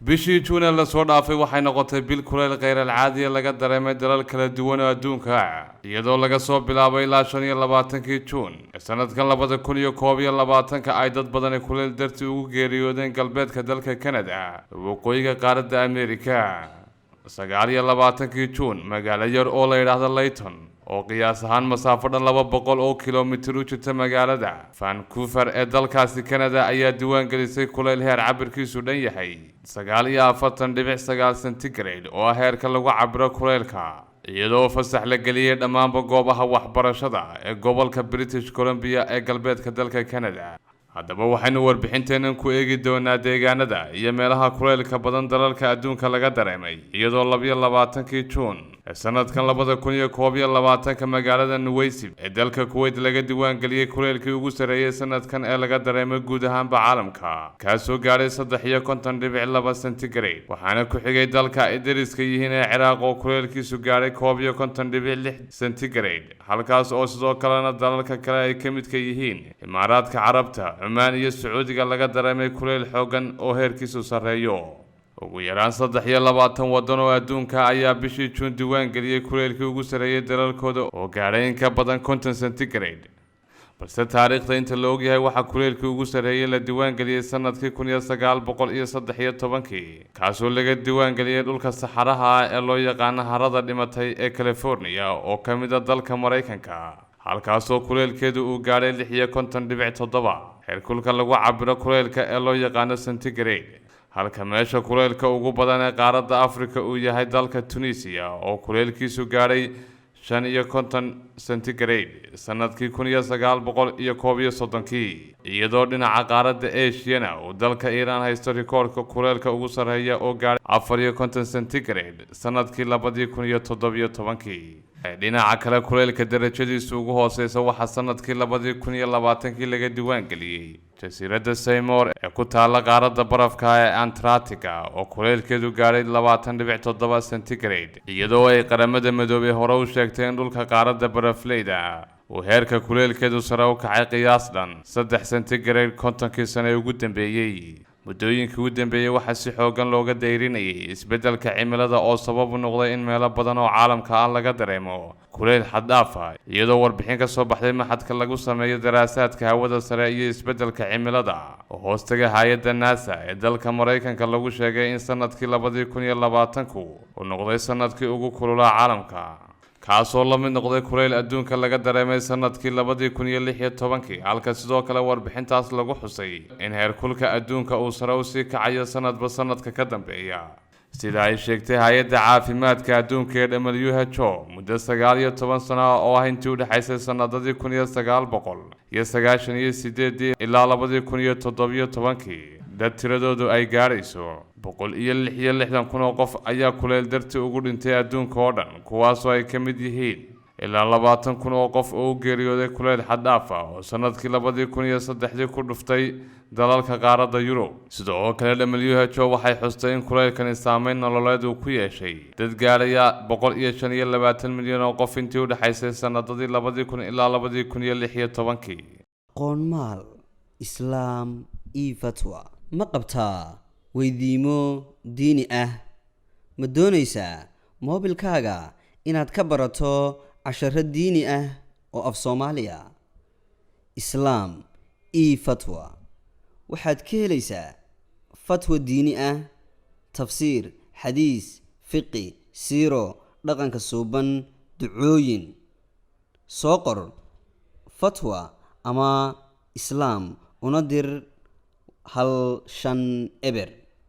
bishii Juun la soo dhaafay waxay noqotay bil kuleyl qeyr caadi laga dareemay dalal kala duwan oo adduunka iyadoo laga soo bilaabay ilaa 25 Juun sanadkan 2021 ay dad badan kuleyl dartii ugu geeriyoodeen galbeedka dalka Canada waqooyiga qaaradda Ameerika 29 Juun magaalo yar oo la yiraahdo Layton oo qiyaas ahaan masaafo dhan 200 oo kiiloomitir u jirta magaalada Vancouver ee dalkaasi Canada ayaa diiwaan gelisay kuleyl heer cabirkiisu dhan yahay 49.9 centigrade oo heerka lagu cabiro kuleylka iyadoo fasax la geliyay dhammaan goobaha waxbarashada ee gobolka British Columbia ee galbeedka dalka Canada. haddaba waxaynu warbixinteenan ku eegi doonaa deegaanada iyo meelaha kuleylka badan dalalka adduunka laga dareemay iyadoo 22 Juun sanadkan 2021 magaalada Nuwaysib ee dalka Kuwait laga diiwaan geliyay kuleylkii ugu sareeyay sanadkan ee laga dareemay guud ahaan caalamka kaasoo gaaray 3.2 centigrade waxaana ku xigay dalka Idriiska yihiin ee Ciraaq oo kuleylkiisu gaaray 2.6 centigrade halkaas oo sidoo kalena dalalka kale ay ka mid ka yihiin Imaaraadka Carabta Oman iyo Sacuudiga laga dareemay kuleyl xoogan oo heerkiisu sareeyo ugu yaraan 23 wadan oo adduunka ayaa bishii Juun diiwaan geliyay kuleylkii ugu sareeyay dalalkooda oo gaaray in ka badan 50 centigrade balse taariikhda inta la og yahay waxa kuleylkii ugu sareeyay la diiwaan geliyay sanadkii 1913 kaasoo laga diiwaan geliyay dhulka saxaraha ee loo yaqaan harada dhimatay ee California oo ka mid ah dalka Mareykanka halkaasoo kuleylkeedu uu gaaray 6.7 heerkulka lagu cabiro kuleylka ee loo yaqaan centigrade halka meesha kuleylka ugu badan ee qaaradda Afrika uu yahay dalka Tunisia oo kuleylkiisu gaaray 5.5 centigrade sanadkii 1931 iyadoo dhinaca qaaradda Asia uu dalka Iran haysto rikoorka kuleylka ugu sareeya oo gaaray 4.5 centigrade sanadkii 2017 dhinaca kale kuleylka darajadiisu ugu hooseysa waxa sanadkii 2020 laga diiwaan geliyay jasiiradda Seymour ee ku taala qaaradda barafka ee Antarctica oo kuleylkeedu gaaray 20.7 centigrade iyadoo ay qaramada midoobay hore u sheegtay in dhulka qaaradda barafleyda uu heerka kuleylkeedu sare u kacay qiyaas dhan 3 centigrade 50 sano ugu dambeeyay muddooyinkii ugu dambeeyay waxa si xoogan looga dayrinayay isbeddelka cimilada oo sabab u noqday in meelo badan oo caalamka ah laga dareemo kuleyl xad dhaaf ah iyadoo warbixin ka soo baxday maxadka lagu sameeyo daraasaadka hawada sare iyo isbeddelka cimilada oo hoostaga hay'adda NASA ee dalka Mareykanka lagu sheegay in sanadkii 2020 uu noqday sanadkii ugu kululaa caalamka kaasoo la mid noqday kuleyl adduunka laga dareemay sanadkii 2016 halka sidoo kale warbixintaas lagu xusay in heerkulka adduunka uu sare u sii kacayo sanadba sanadka ka dambeeya sida ay sheegtay hay'adda caafimaadka adduunka ee WHO muddo 19 sano oo ah intii u dhaxaysay sanadadii 1998 ilaa 2017 dad tiradoodu ay gaarayso 166 oo qof ayaa kuleyl dartii ugu dhintay adduunka oo dhan kuwaasoo ay ka mid yihiin ilaa 20 oo qof oo u geeriyooday kuleyl xad dhaaf ah oo sanadkii 2003 ku dhuftay dalalka qaaradda Yurub sidoo kale WHO waxay xustay in kuleylkani saameyn nololeed uu ku yeeshay dad gaaraya 125 milyan oo qof intii u dhaxaysay sanadadii 2000 ilaa 2016 qoonmaal islaam iyo fatwa ma qabtaa weydiimo diini ah ma doonaysaa moobilkaaga inaad ka barato casharo diini ah oo af Soomaaliya islaam iyo fatwa waxaad ka helaysaa fatwa diini ah tafsiir xadiis fiqi siiro dhaqanka suuban ducooyin soo qor fatwa ama islaam una dir hal shan eber